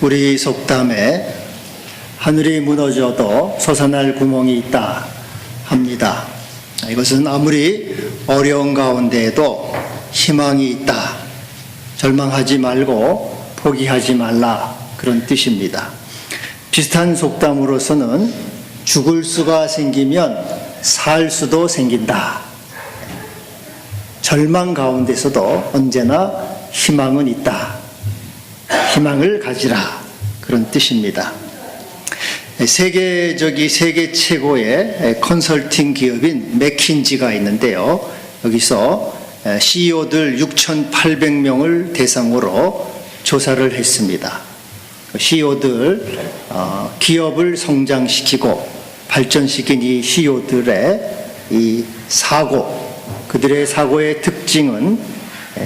우리 속담에 하늘이 무너져도 솟아날 구멍이 있다 합니다. 이것은 아무리 어려운 가운데에도 희망이 있다, 절망하지 말고 포기하지 말라, 그런 뜻입니다. 비슷한 속담으로서는 죽을 수가 생기면 살 수도 생긴다. 절망 가운데서도 언제나 희망은 있다. 희망을 가지라, 그런 뜻입니다. 세계 최고의 컨설팅 기업인 맥킨지가 있는데요. 여기서 CEO들 6,800명을 대상으로 조사를 했습니다. CEO들, 기업을 성장시키고 발전시킨 이 CEO들의 이 사고, 그들의 사고의 특징은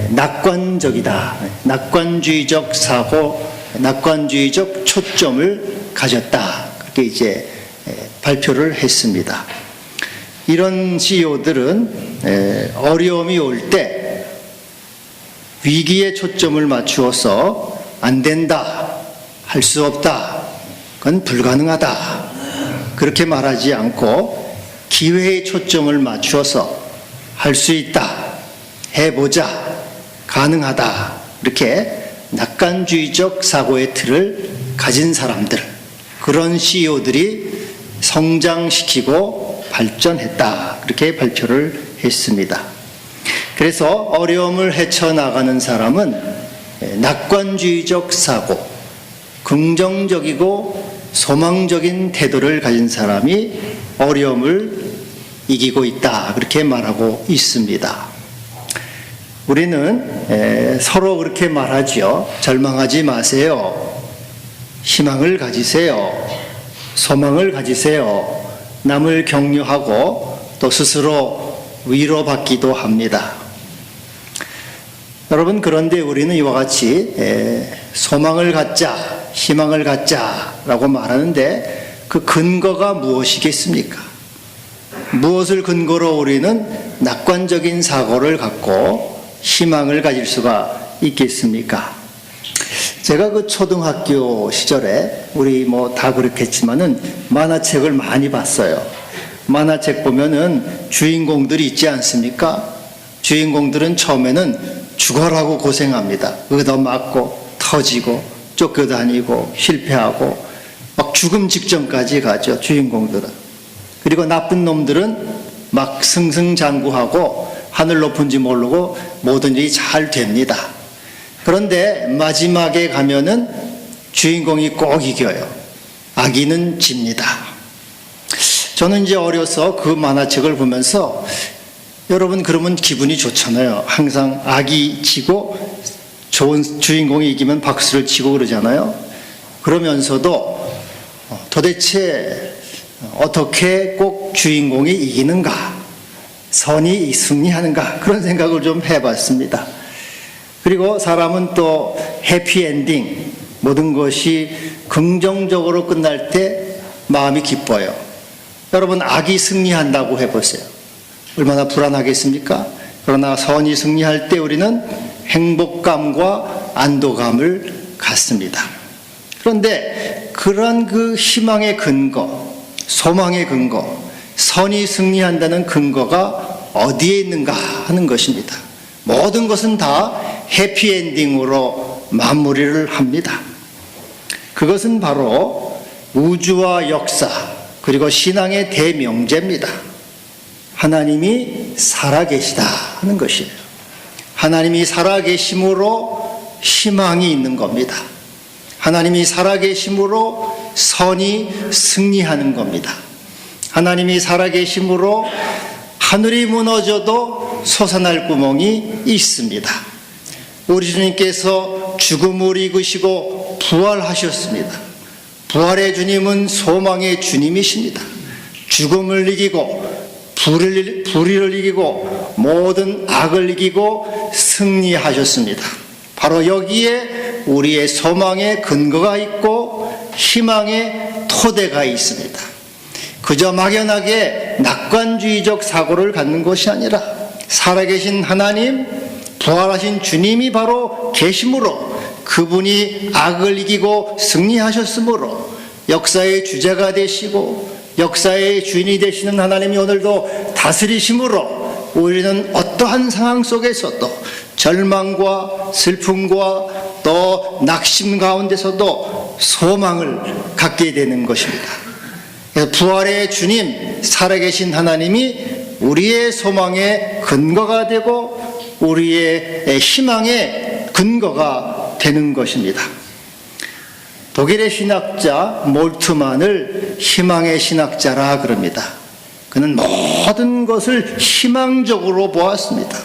낙관적이다. 낙관주의적 사고, 낙관주의적 초점을 가졌다. 그렇게 이제 발표를 했습니다. 이런 CEO들은 어려움이 올 때 위기에 초점을 맞추어서 안 된다, 할 수 없다, 그건 불가능하다, 그렇게 말하지 않고 기회에 초점을 맞추어서 할 수 있다, 해보자, 가능하다, 이렇게 낙관주의적 사고의 틀을 가진 사람들, 그런 CEO들이 성장시키고 발전했다, 그렇게 발표를 했습니다. 그래서 어려움을 헤쳐나가는 사람은 낙관주의적 사고, 긍정적이고 소망적인 태도를 가진 사람이 어려움을 이기고 있다, 그렇게 말하고 있습니다. 우리는 서로 그렇게 말하죠. 절망하지 마세요. 희망을 가지세요. 소망을 가지세요. 남을 격려하고 또 스스로 위로받기도 합니다. 여러분, 그런데 우리는 이와 같이 소망을 갖자, 희망을 갖자라고 말하는데 그 근거가 무엇이겠습니까? 무엇을 근거로 우리는 낙관적인 사고를 갖고 희망을 가질 수가 있겠습니까? 제가 그 초등학교 시절에 우리 뭐 다 그렇겠지만은 만화책을 많이 봤어요. 만화책 보면은 주인공들이 있지 않습니까? 주인공들은 처음에는 죽어라고 고생합니다. 얻어맞고 터지고 쫓겨다니고 실패하고 막 죽음 직전까지 가죠, 주인공들은. 그리고 나쁜 놈들은 막 승승장구하고 하늘 높은지 모르고 모든 일이 잘 됩니다. 그런데 마지막에 가면은 주인공이 꼭 이겨요. 악인은 집니다. 저는 이제 어려서 그 만화책을 보면서, 여러분 그러면 기분이 좋잖아요. 항상 악이 지고 좋은 주인공이 이기면 박수를 치고 그러잖아요. 그러면서도 도대체 어떻게 꼭 주인공이 이기는가, 선이 승리하는가, 그런 생각을 좀 해봤습니다. 그리고 사람은 또 해피엔딩, 모든 것이 긍정적으로 끝날 때 마음이 기뻐요. 여러분, 악이 승리한다고 해보세요. 얼마나 불안하겠습니까? 그러나 선이 승리할 때 우리는 행복감과 안도감을 갖습니다. 그런데 그런 그 희망의 근거, 소망의 근거, 선이 승리한다는 근거가 어디에 있는가 하는 것입니다. 모든 것은 다 해피엔딩으로 마무리를 합니다. 그것은 바로 우주와 역사, 그리고 신앙의 대명제입니다. 하나님이 살아계시다 하는 것이에요. 하나님이 살아계심으로 희망이 있는 겁니다. 하나님이 살아계심으로 선이 승리하는 겁니다. 하나님이 살아계심으로 하늘이 무너져도 솟아날 구멍이 있습니다. 우리 주님께서 죽음을 이기시고 부활하셨습니다. 부활의 주님은 소망의 주님이십니다. 죽음을 이기고 불의를 이기고 모든 악을 이기고 승리하셨습니다. 바로 여기에 우리의 소망의 근거가 있고 희망의 토대가 있습니다. 그저 막연하게 낙관주의적 사고를 갖는 것이 아니라 살아계신 하나님, 부활하신 주님이 바로 계심으로 그분이 악을 이기고 승리하셨으므로 역사의 주제가 되시고 역사의 주인이 되시는 하나님이 오늘도 다스리심으로 우리는 어떠한 상황 속에서도 절망과 슬픔과 또 낙심 가운데서도 소망을 갖게 되는 것입니다. 그래서 부활의 주님, 살아계신 하나님이 우리의 소망의 근거가 되고 우리의 희망의 근거가 되는 것입니다. 독일의 신학자 몰트만을 희망의 신학자라 그럽니다. 그는 모든 것을 희망적으로 보았습니다.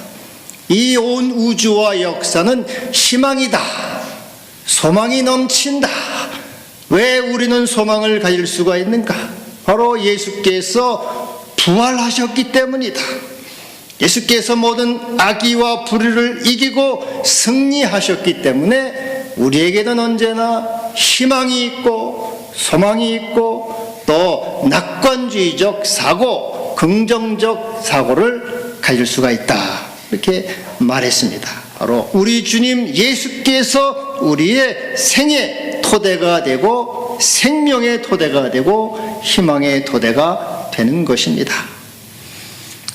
이 온 우주와 역사는 희망이다. 소망이 넘친다. 왜 우리는 소망을 가질 수가 있는가? 바로 예수께서 부활하셨기 때문이다. 예수께서 모든 악의와 불의를 이기고 승리하셨기 때문에 우리에게는 언제나 희망이 있고 소망이 있고 또 낙관주의적 사고, 긍정적 사고를 가질 수가 있다. 이렇게 말했습니다. 바로 우리 주님 예수께서 우리의 생의 토대가 되고 생명의 토대가 되고 희망의 토대가 되는 것입니다.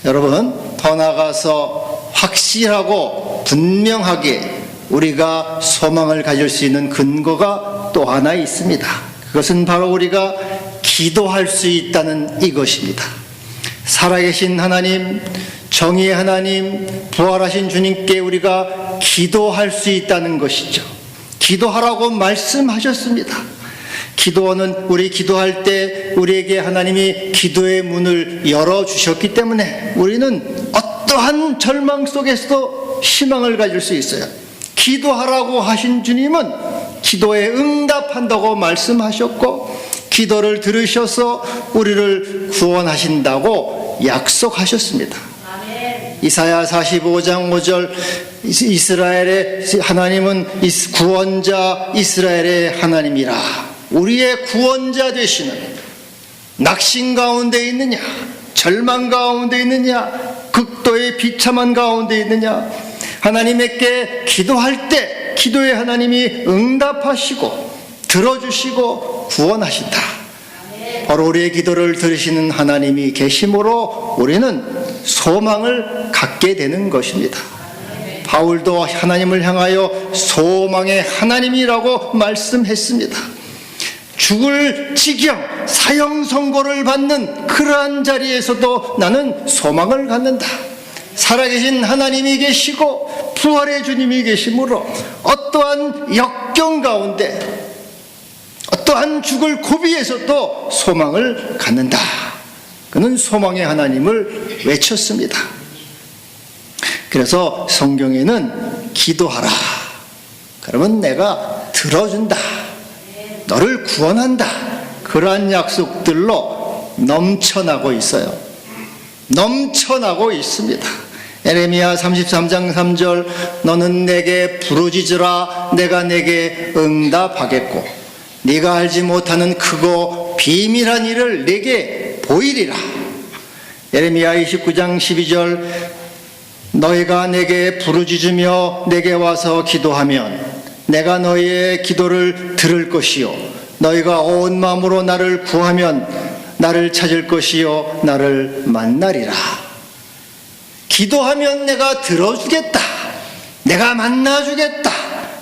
여러분, 더 나아가서 확실하고 분명하게 우리가 소망을 가질 수 있는 근거가 또 하나 있습니다. 그것은 바로 우리가 기도할 수 있다는 이것입니다. 살아계신 하나님, 정의의 하나님, 부활하신 주님께 우리가 기도할 수 있다는 것이죠. 기도하라고 말씀하셨습니다. 기도는 우리 기도할 때 우리에게 하나님이 기도의 문을 열어주셨기 때문에 우리는 어떠한 절망 속에서도 희망을 가질 수 있어요. 기도하라고 하신 주님은 기도에 응답한다고 말씀하셨고 기도를 들으셔서 우리를 구원하신다고 약속하셨습니다. 이사야 45장 5절 이스라엘의 하나님은 구원자 이스라엘의 하나님이라. 우리의 구원자 되시는, 낙심 가운데 있느냐, 절망 가운데 있느냐, 극도의 비참한 가운데 있느냐, 하나님께 기도할 때 기도에 하나님이 응답하시고 들어주시고 구원하신다. 바로 우리의 기도를 들으시는 하나님이 계심으로 우리는 소망을 갖게 되는 것입니다. 바울도 하나님을 향하여 소망의 하나님이라고 말씀했습니다. 죽을 지경 사형 선고를 받는 그러한 자리에서도 나는 소망을 갖는다. 살아계신 하나님이 계시고 부활의 주님이 계심으로 어떠한 역경 가운데 어떠한 죽을 고비에서도 소망을 갖는다. 그는 소망의 하나님을 외쳤습니다. 그래서 성경에는 기도하라. 그러면 내가 들어준다. 너를 구원한다. 그러한 약속들로 넘쳐나고 있어요. 넘쳐나고 있습니다. 에레미야 33장 3절 너는 내게 부르짖으라 내가 내게 응답하겠고 네가 알지 못하는 크고 비밀한 일을 내게 보이리라. 에레미야 29장 12절 너희가 내게 부르짖으며 내게 와서 기도하면 내가 너희의 기도를 들을 것이요 너희가 온 마음으로 나를 구하면 나를 찾을 것이요 나를 만나리라. 기도하면 내가 들어주겠다. 내가 만나주겠다.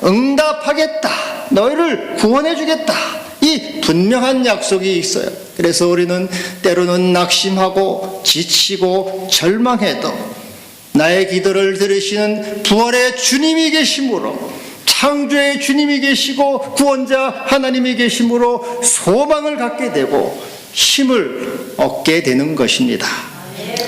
응답하겠다. 너희를 구원해주겠다. 이 분명한 약속이 있어요. 그래서 우리는 때로는 낙심하고 지치고 절망해도 나의 기도를 들으시는 부활의 주님이 계심으로 창조의 주님이 계시고 구원자 하나님이 계심으로 소망을 갖게 되고 힘을 얻게 되는 것입니다.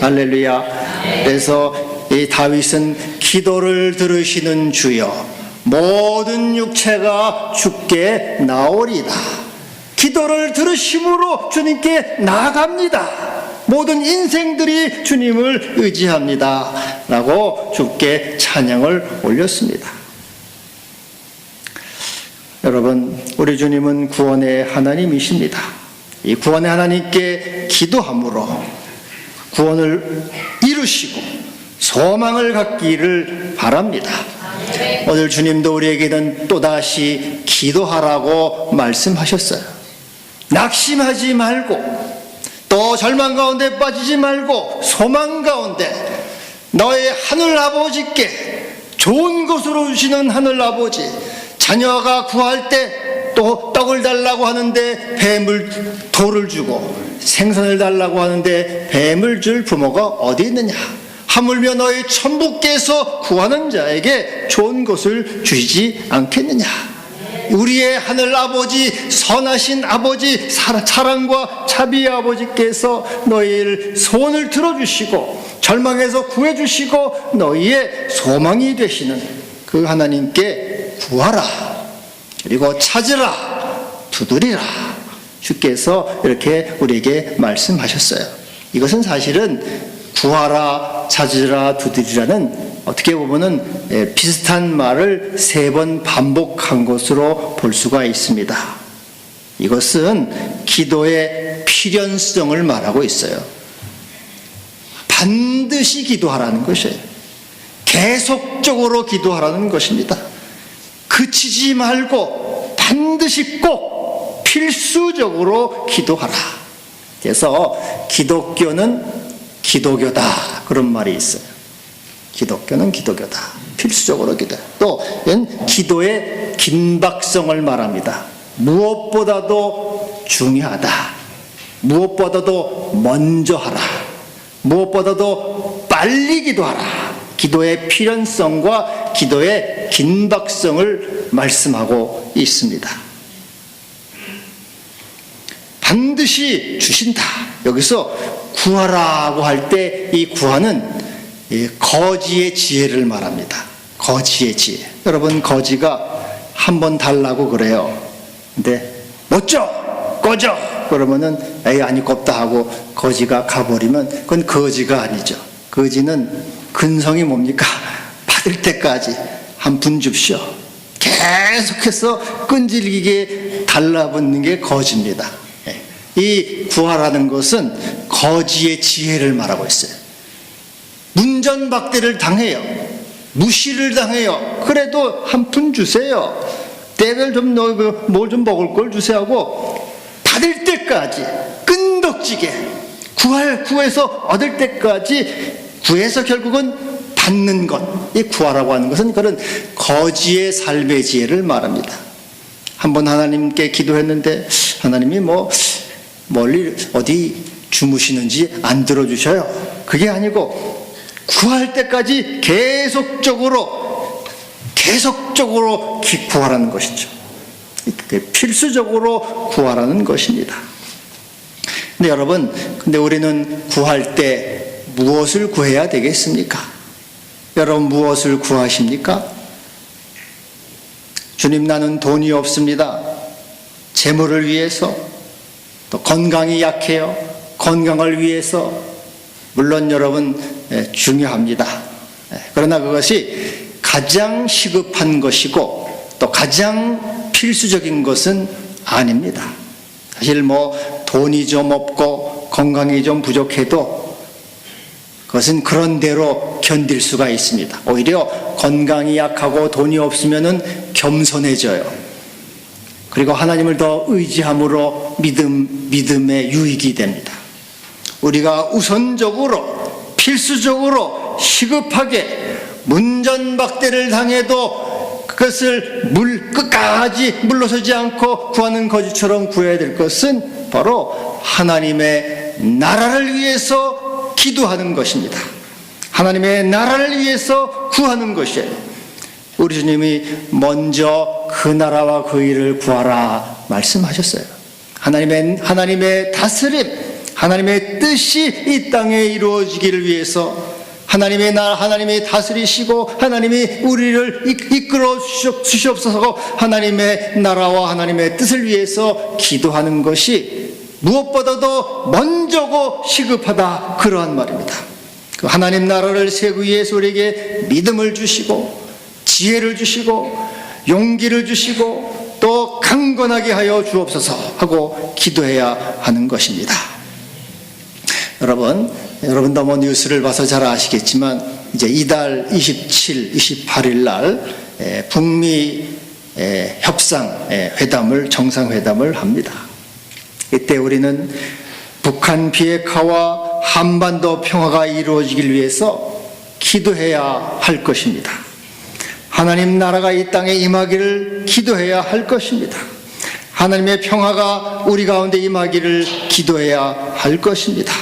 할렐루야. 그래서 이 다윗은 기도를 들으시는 주여 모든 육체가 주께 나오리다. 기도를 들으심으로 주님께 나아갑니다. 모든 인생들이 주님을 의지합니다. 라고 주께 찬양을 올렸습니다. 여러분, 우리 주님은 구원의 하나님이십니다. 이 구원의 하나님께 기도함으로 구원을 이루시고 소망을 갖기를 바랍니다. 오늘 주님도 우리에게는 또다시 기도하라고 말씀하셨어요. 낙심하지 말고, 또 절망 가운데 빠지지 말고, 소망 가운데 너의 하늘 아버지께, 좋은 것으로 주시는 하늘 아버지, 자녀가 구할 때 또 떡을 달라고 하는데 돌을 주고, 생선을 달라고 하는데 뱀을 줄 부모가 어디 있느냐? 하물며 너희 천부께서 구하는 자에게 좋은 것을 주시지 않겠느냐? 우리의 하늘 아버지, 선하신 아버지, 사랑과 자비의 아버지께서 너희를 소원을 들어주시고 절망에서 구해주시고 너희의 소망이 되시는 그 하나님께 구하라, 그리고 찾으라, 두드리라, 주께서 이렇게 우리에게 말씀하셨어요. 이것은 사실은 구하라, 찾으라, 두드리라는 어떻게 보면은 비슷한 말을 3번 반복한 것으로 볼 수가 있습니다. 이것은 기도의 필연성을 말하고 있어요. 반드시 기도하라는 것이에요. 계속적으로 기도하라는 것입니다. 그치지 말고 반드시 꼭 필수적으로 기도하라. 그래서 기독교는 기도교다, 그런 말이 있어요. 기독교는 기도교다. 필수적으로 기도. 또 기도의 긴박성을 말합니다. 무엇보다도 중요하다. 무엇보다도 먼저 하라. 무엇보다도 빨리 기도하라. 기도의 필연성과 기도의 긴박성을 말씀하고 있습니다. 반드시 주신다. 여기서 구하라고 할 때 이 구하는 거지의 지혜를 말합니다. 거지의 지혜. 여러분, 거지가 한번 달라고 그래요. 근데 못 줘! 꺼져! 그러면은 에이 아니겁다 하고 거지가 가버리면 그건 거지가 아니죠. 거지는 근성이 뭡니까? 받을 때까지 한 푼 줍시오. 계속해서 끈질기게 달라붙는 게 거지입니다. 이 구하라는 것은 거지의 지혜를 말하고 있어요. 문전박대를 당해요. 무시를 당해요. 그래도 한 푼 주세요. 때별 좀 뭘 좀 먹을 걸 주세요 하고 받을 때까지 끈덕지게 구해서 얻을 때까지 구해서 결국은 받는 것, 이 구하라고 하는 것은 그런 거지의 삶의 지혜를 말합니다. 한번 하나님께 기도했는데 하나님이 멀리 어디 주무시는지 안 들어주셔요. 그게 아니고 구할 때까지 계속적으로 구하라는 것이죠. 필수적으로 구하라는 것입니다. 근데 여러분, 우리는 구할 때 무엇을 구해야 되겠습니까? 여러분, 무엇을 구하십니까? 주님, 나는 돈이 없습니다. 재물을 위해서, 또 건강이 약해요. 건강을 위해서. 물론 여러분, 중요합니다. 그러나 그것이 가장 시급한 것이고 또 가장 필수적인 것은 아닙니다. 사실 돈이 좀 없고 건강이 좀 부족해도 그것은 그런 대로 견딜 수가 있습니다. 오히려 건강이 약하고 돈이 없으면은 겸손해져요. 그리고 하나님을 더 의지함으로 믿음의 유익이 됩니다. 우리가 우선적으로 필수적으로 시급하게 문전박대를 당해도 그것을 끝까지 물러서지 않고 구하는 거지처럼 구해야 될 것은 바로 하나님의 나라를 위해서 기도하는 것입니다. 하나님의 나라를 위해서 구하는 것이에요. 우리 주님이 먼저 그 나라와 그 일을 구하라 말씀하셨어요. 하나님의 다스림, 하나님의 뜻이 이 땅에 이루어지기를 위해서 하나님이 다스리시고 하나님이 우리를 이끌어 주시옵소서. 하나님의 나라와 하나님의 뜻을 위해서 기도하는 것이 무엇보다도 먼저고 시급하다, 그러한 말입니다. 그 하나님 나라를 세우기 위해서 우리에게 믿음을 주시고 지혜를 주시고 용기를 주시고 또 강건하게 하여 주옵소서 하고 기도해야 하는 것입니다. 여러분도 뉴스를 봐서 잘 아시겠지만 이제 이달 27, 28일 날 북미 협상 회담을 정상회담을 합니다. 이때 우리는 북한 비핵화와 한반도 평화가 이루어지길 위해서 기도해야 할 것입니다. 하나님 나라가 이 땅에 임하기를 기도해야 할 것입니다. 하나님의 평화가 우리 가운데 임하기를 기도해야 할 것입니다.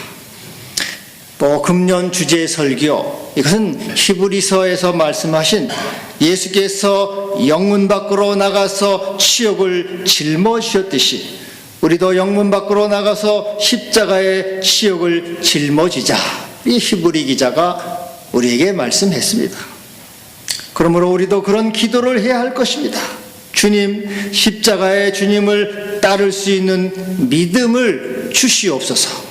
또 금년 주제 설교, 이것은 히브리서에서 말씀하신 예수께서 영문 밖으로 나가서 치욕을 짊어지셨듯이 우리도 영문 밖으로 나가서 십자가의 치욕을 짊어지자, 이 히브리 기자가 우리에게 말씀했습니다. 그러므로 우리도 그런 기도를 해야 할 것입니다. 주님, 십자가의 주님을 따를 수 있는 믿음을 주시옵소서.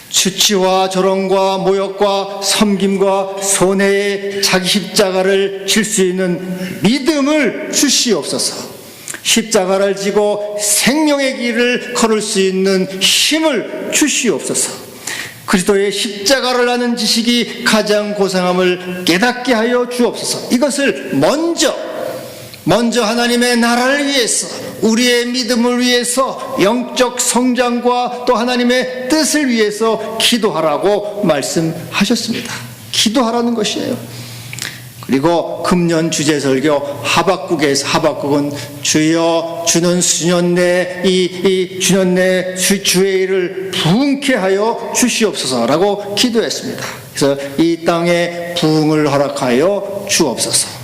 수치와 조롱과 모욕과 섬김과 손해에 자기 십자가를 질 수 있는 믿음을 주시옵소서. 십자가를 지고 생명의 길을 걸을 수 있는 힘을 주시옵소서. 그리스도의 십자가를 아는 지식이 가장 고상함을 깨닫게 하여 주옵소서. 이것을 먼저 하나님의 나라를 위해서, 우리의 믿음을 위해서, 영적 성장과 또 하나님의 뜻을 위해서 기도하라고 말씀하셨습니다. 기도하라는 것이에요. 그리고 금년 주제 설교 하박국에서, 하박국은 주여 주는 수년 내 이 주년 내 주의 일을 부흥케 하여 주시옵소서라고 기도했습니다. 그래서 이 땅에 부흥을 허락하여 주옵소서.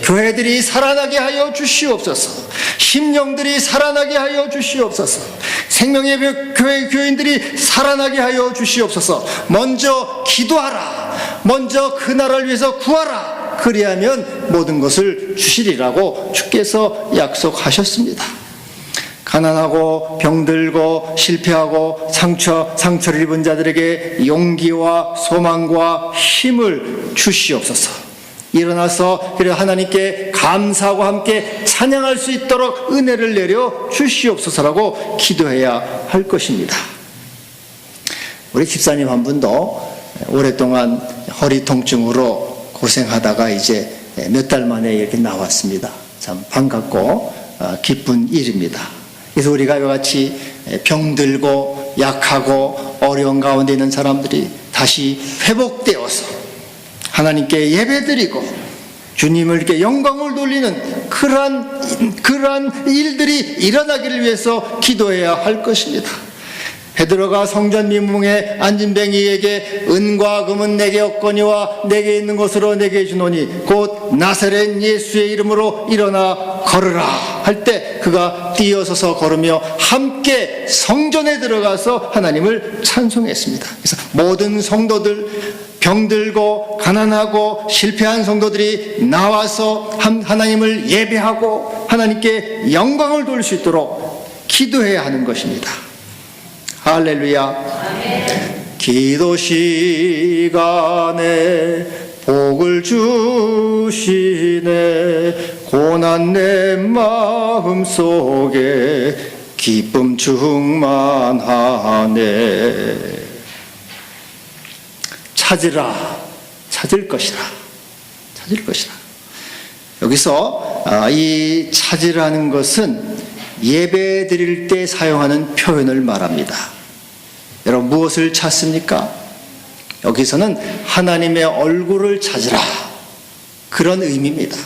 교회들이 살아나게 하여 주시옵소서. 심령들이 살아나게 하여 주시옵소서. 생명의 교회 교인들이 살아나게 하여 주시옵소서. 먼저 기도하라. 먼저 그 나라를 위해서 구하라. 그리하면 모든 것을 주시리라고 주께서 약속하셨습니다. 가난하고 병들고 실패하고 상처를 입은 자들에게 용기와 소망과 힘을 주시옵소서. 일어나서 하나님께 감사하고 함께 찬양할 수 있도록 은혜를 내려 주시옵소서라고 기도해야 할 것입니다. 우리 집사님 한 분도 오랫동안 허리 통증으로 고생하다가 이제 몇 달 만에 이렇게 나왔습니다. 참 반갑고 기쁜 일입니다. 그래서 우리가 이와 같이 병들고 약하고 어려운 가운데 있는 사람들이 다시 회복되어서 하나님께 예배드리고 주님을 이렇게 영광을 돌리는 그러한 일들이 일어나기를 위해서 기도해야 할 것입니다. 베드로가 성전 민문에 앉은 뱅이에게 은과 금은 내게 없거니와 내게 있는 것으로 내게 주노니 곧 나사렛 예수의 이름으로 일어나 걸으라 할 때 그가 뛰어서서 걸으며 함께 성전에 들어가서 하나님을 찬송했습니다. 그래서 모든 성도들, 병들고 가난하고 실패한 성도들이 나와서 하나님을 예배하고 하나님께 영광을 돌릴 수 있도록 기도해야 하는 것입니다. 할렐루야. 아멘. 기도 시간에 복을 주시네. 고난 내 마음 속에 기쁨 충만하네. 찾으라. 찾을 것이라. 찾을 것이라. 여기서 이 찾으라는 것은 예배 드릴 때 사용하는 표현을 말합니다. 여러분 무엇을 찾습니까? 여기서는 하나님의 얼굴을 찾으라, 그런 의미입니다.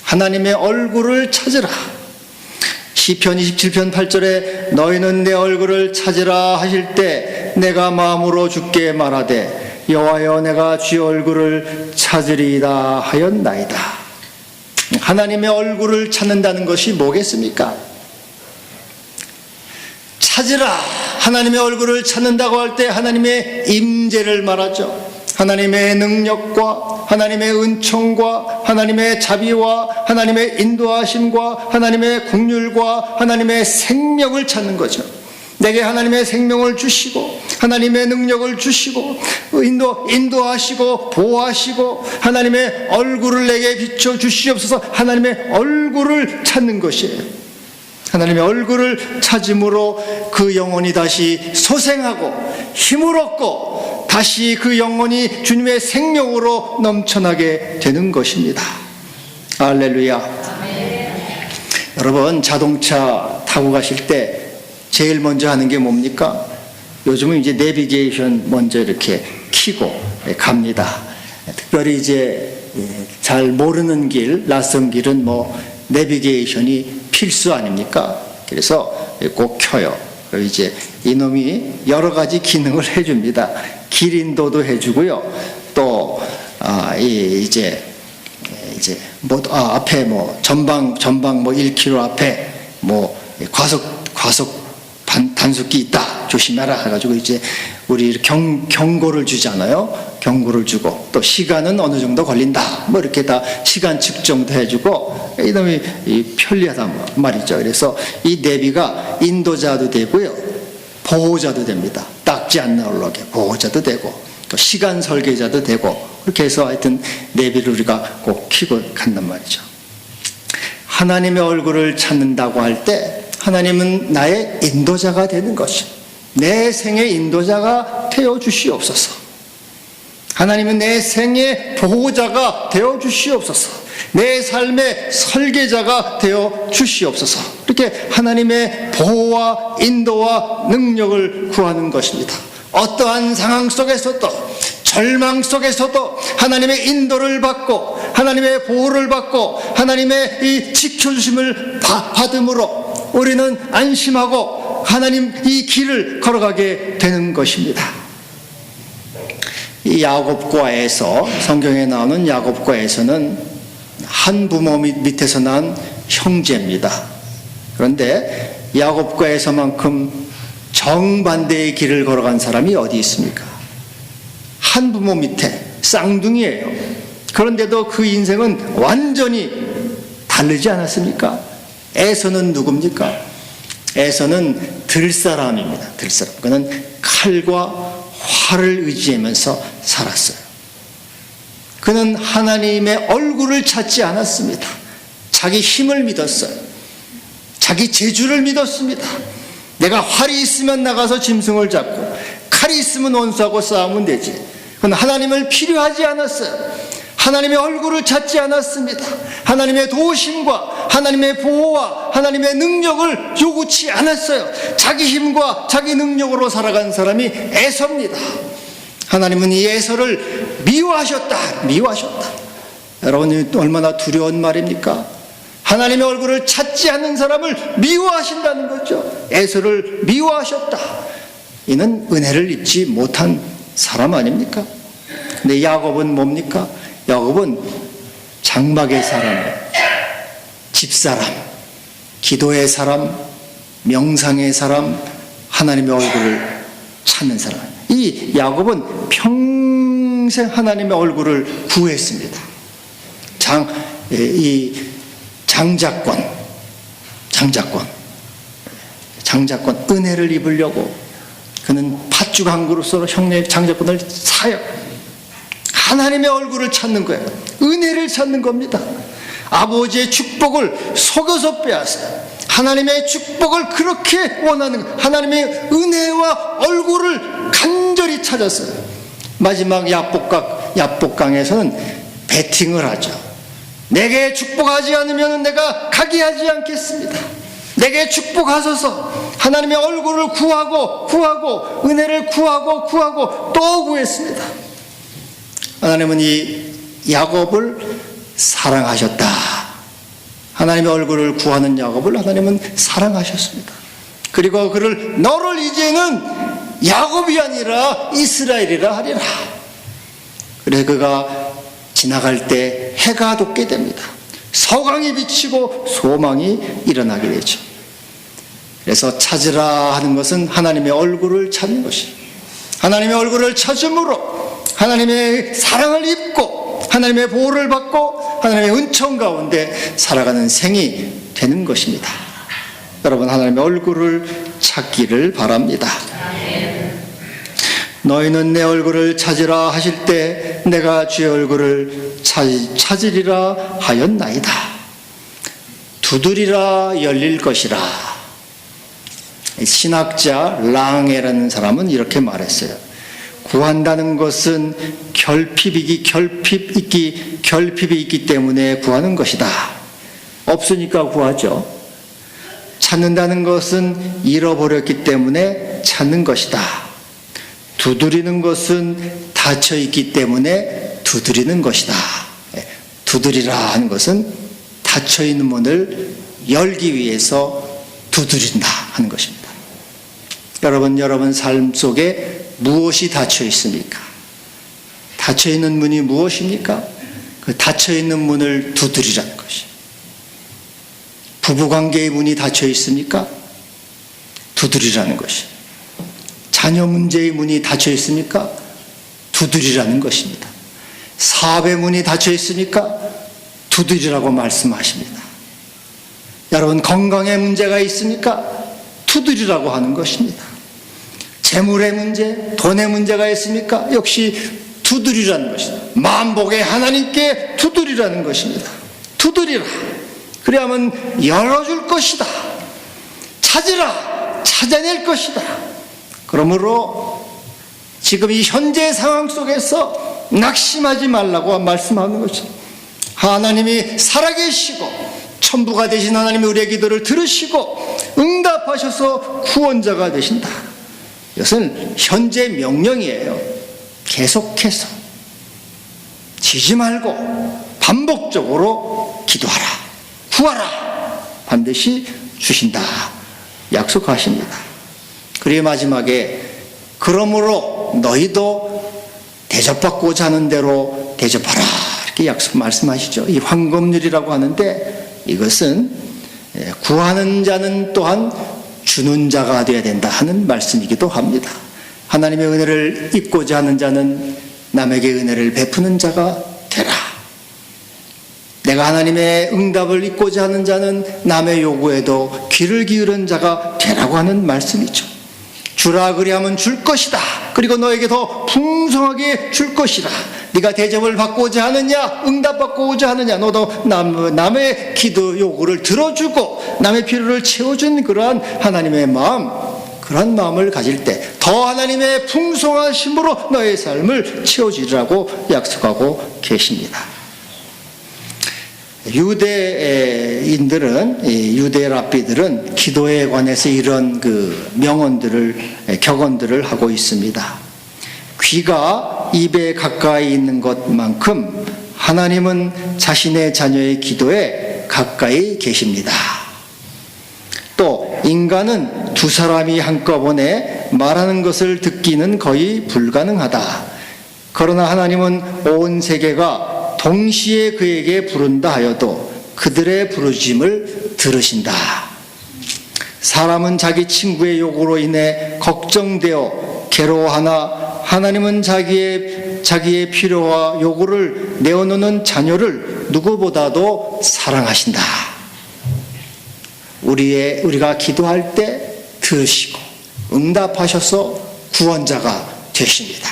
하나님의 얼굴을 찾으라. 시편 27편 8절에 너희는 내 얼굴을 찾으라 하실 때 내가 마음으로 주께 말하되 여호와여 내가 주의 얼굴을 찾으리이다 하였나이다. 하나님의 얼굴을 찾는다는 것이 뭐겠습니까? 찾으라. 하나님의 얼굴을 찾는다고 할 때 하나님의 임재를 말하죠. 하나님의 능력과 하나님의 은총과 하나님의 자비와 하나님의 인도하심과 하나님의 긍휼과 하나님의 생명을 찾는 거죠. 내게 하나님의 생명을 주시고 하나님의 능력을 주시고 인도하시고 보호하시고 하나님의 얼굴을 내게 비춰 주시옵소서. 하나님의 얼굴을 찾는 것이에요. 하나님의 얼굴을 찾음으로 그 영혼이 다시 소생하고 힘을 얻고 다시 그 영혼이 주님의 생명으로 넘쳐나게 되는 것입니다. 할렐루야. 여러분, 자동차 타고 가실 때 제일 먼저 하는 게 뭡니까? 요즘은 이제 내비게이션 먼저 이렇게 켜고 갑니다. 특별히 이제 잘 모르는 길, 낯선 길은 뭐 내비게이션이 필수 아닙니까? 그래서 꼭 켜요. 그리고 이제 이놈이 여러 가지 기능을 해줍니다. 길 인도도 해주고요. 또 이제 뭐 앞에 뭐 전방 뭐 1km 앞에 뭐 과속 단속기 있다 조심해라 해가지고 이제 우리 경고를 주잖아요. 경고를 주고 또 시간은 어느 정도 걸린다 뭐 이렇게 다 시간 측정도 해주고 이놈이 편리하단 말이죠. 그래서 이 내비가 인도자도 되고요, 보호자도 됩니다. 닦지 않게 보호자도 되고 또 시간 설계자도 되고, 그렇게 해서 하여튼 내비를 우리가 꼭 켜고 간단 말이죠. 하나님의 얼굴을 찾는다고 할 때 하나님은 나의 인도자가 되는 것입니다. 내 생의 인도자가 되어 주시옵소서. 하나님은 내 생의 보호자가 되어 주시옵소서. 내 삶의 설계자가 되어 주시옵소서. 이렇게 하나님의 보호와 인도와 능력을 구하는 것입니다. 어떠한 상황 속에서도, 절망 속에서도 하나님의 인도를 받고 하나님의 보호를 받고 하나님의 이 지켜주심을 받음으로 우리는 안심하고 하나님 이 길을 걸어가게 되는 것입니다. 이 야곱과에서, 성경에 나오는 야곱과에서는 한 부모 밑에서 난 형제입니다. 그런데 야곱과에서만큼 정반대의 길을 걸어간 사람이 어디 있습니까? 한 부모 밑에 쌍둥이에요. 그런데도 그 인생은 완전히 다르지 않았습니까? 에서는 누굽니까? 에서는 들사람입니다. 들사람. 그는 칼과 활을 의지하면서 살았어요. 그는 하나님의 얼굴을 찾지 않았습니다. 자기 힘을 믿었어요. 자기 재주를 믿었습니다. 내가 활이 있으면 나가서 짐승을 잡고 칼이 있으면 원수하고 싸우면 되지. 그건 하나님을 필요하지 않았어요. 하나님의 얼굴을 찾지 않았습니다. 하나님의 도우심과 하나님의 보호와 하나님의 능력을 요구치 않았어요. 자기 힘과 자기 능력으로 살아간 사람이 에서입니다. 하나님은 이 에서를 미워하셨다. 여러분, 얼마나 두려운 말입니까? 하나님의 얼굴을 찾지 않는 사람을 미워하신다는 거죠. 에서를 미워하셨다. 이는 은혜를 입지 못한 사람 아닙니까? 근데 야곱은 뭡니까? 야곱은 장막의 사람, 집사람, 기도의 사람, 명상의 사람, 하나님의 얼굴을 찾는 사람. 이 야곱은 평생 하나님의 얼굴을 구했습니다. 장자권 은혜를 입으려고 그는 팥죽 한 그릇으로 형네 장자권을 사요. 하나님의 얼굴을 찾는 거예요. 은혜를 찾는 겁니다. 아버지의 축복을 속여서 빼앗아요. 하나님의 축복을 그렇게 원하는, 하나님의 은혜와 얼굴을 간절히 찾았어요. 마지막 야복강에서는 베팅을 하죠. 내게 축복하지 않으면 내가 가게 하지 않겠습니다. 내게 축복하소서. 하나님의 얼굴을 구하고 은혜를 구하고 또 구했습니다. 하나님은 이 야곱을 사랑하셨다. 하나님의 얼굴을 구하는 야곱을 하나님은 사랑하셨습니다. 그리고 그를 너를 이제는 야곱이 아니라 이스라엘이라 하리라. 그래서 그가 지나갈 때 해가 돋게 됩니다. 서강이 비치고 소망이 일어나게 되죠. 그래서 찾으라 하는 것은 하나님의 얼굴을 찾는 것입니다. 하나님의 얼굴을 찾음으로 하나님의 사랑을 입고 하나님의 보호를 받고 하나님의 은총 가운데 살아가는 생이 되는 것입니다. 여러분, 하나님의 얼굴을 찾기를 바랍니다. 너희는 내 얼굴을 찾으라 하실 때 내가 주의 얼굴을 찾으리라 하였나이다. 두드리라 열릴 것이라. 신학자 랑에라는 사람은 이렇게 말했어요. 구한다는 것은 결핍이 있기 때문에 구하는 것이다. 없으니까 구하죠. 찾는다는 것은 잃어버렸기 때문에 찾는 것이다. 두드리는 것은 닫혀 있기 때문에 두드리는 것이다. 두드리라 하는 것은 닫혀 있는 문을 열기 위해서 두드린다 하는 것입니다. 여러분 삶 속에 무엇이 닫혀 있습니까? 닫혀 있는 문이 무엇입니까? 그 닫혀 있는 문을 두드리라는 것이에요. 부부관계의 문이 닫혀 있습니까? 두드리라는 것이에요. 자녀 문제의 문이 닫혀 있습니까? 두드리라는 것입니다. 사업의 문이 닫혀 있으니까 두드리라고 말씀하십니다. 여러분 건강에 문제가 있습니까? 두드리라고 하는 것입니다. 재물의 문제, 돈의 문제가 있습니까? 역시 두드리라는 것입니다. 만복의 하나님께 두드리라는 것입니다. 두드리라. 그래야만 열어줄 것이다. 찾으라. 찾아낼 것이다. 그러므로 지금 이 현재 상황 속에서 낙심하지 말라고 말씀하는 것입니다. 하나님이 살아계시고 천부가 되신 하나님이 우리의 기도를 들으시고 응답하셔서 구원자가 되신다. 이것은 현재 명령이에요. 계속해서 지지 말고 반복적으로 기도하라. 구하라. 반드시 주신다. 약속하십니다. 그리고 마지막에 그러므로 너희도 대접받고자 하는 대로 대접하라. 이렇게 말씀하시죠. 이 황금률이라고 하는데 이것은 구하는 자는 또한 주는 자가 되어야 된다 하는 말씀이기도 합니다. 하나님의 은혜를 입고자 하는 자는 남에게 은혜를 베푸는 자가 되라. 내가 하나님의 응답을 입고자 하는 자는 남의 요구에도 귀를 기울이는 자가 되라고 하는 말씀이죠. 주라 그리하면 줄 것이다. 그리고 너에게 더 풍성하게 줄 것이라. 네가 대접을 받고자 하느냐, 응답받고자 하느냐, 너도 남의 기도 요구를 들어주고 남의 필요를 채워준 그러한 하나님의 마음, 그런 마음을 가질 때 더 하나님의 풍성하심으로 너의 삶을 채워주리라고 약속하고 계십니다. 유대인들은, 유대 랍비들은 기도에 관해서 이런 격언들을 하고 있습니다. 귀가 입에 가까이 있는 것만큼 하나님은 자신의 자녀의 기도에 가까이 계십니다. 또 인간은 두 사람이 한꺼번에 말하는 것을 듣기는 거의 불가능하다. 그러나 하나님은 온 세계가 동시에 그에게 부른다 하여도 그들의 부르짖음을 들으신다. 사람은 자기 친구의 요구로 인해 걱정되어 괴로워하나 하나님은 자기의 필요와 요구를 내어놓는 자녀를 누구보다도 사랑하신다. 우리가 기도할 때 들으시고 응답하셔서 구원자가 되십니다.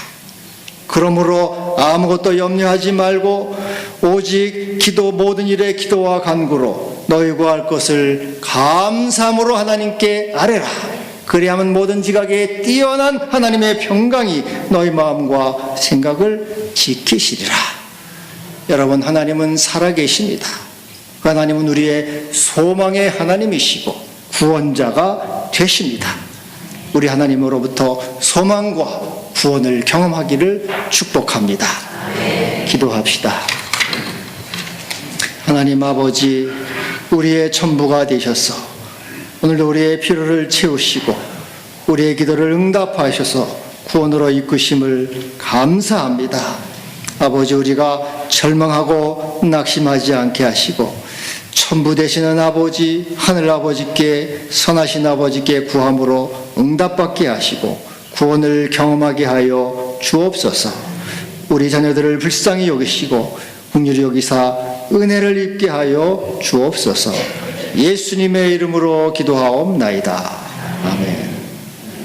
그러므로 아무것도 염려하지 말고 오직 모든 일에 기도와 간구로 너희 구할 것을 감사함으로 하나님께 아뢰라. 그리하면 모든 지각에 뛰어난 하나님의 평강이 너희 마음과 생각을 지키시리라. 여러분, 하나님은 살아계십니다. 하나님은 우리의 소망의 하나님이시고 구원자가 되십니다. 우리 하나님으로부터 소망과 구원을 경험하기를 축복합니다. 기도합시다. 하나님 아버지, 우리의 전부가 되셔서 오늘도 우리의 필요를 채우시고 우리의 기도를 응답하셔서 구원으로 이끄심을 감사합니다. 아버지, 우리가 절망하고 낙심하지 않게 하시고 천부 되시는 아버지, 하늘 아버지께, 선하신 아버지께 구함으로 응답받게 하시고 구원을 경험하게 하여 주옵소서. 우리 자녀들을 불쌍히 여기시고 긍휼히 여기사 은혜를 입게 하여 주옵소서. 예수님의 이름으로 기도하옵나이다. 아멘.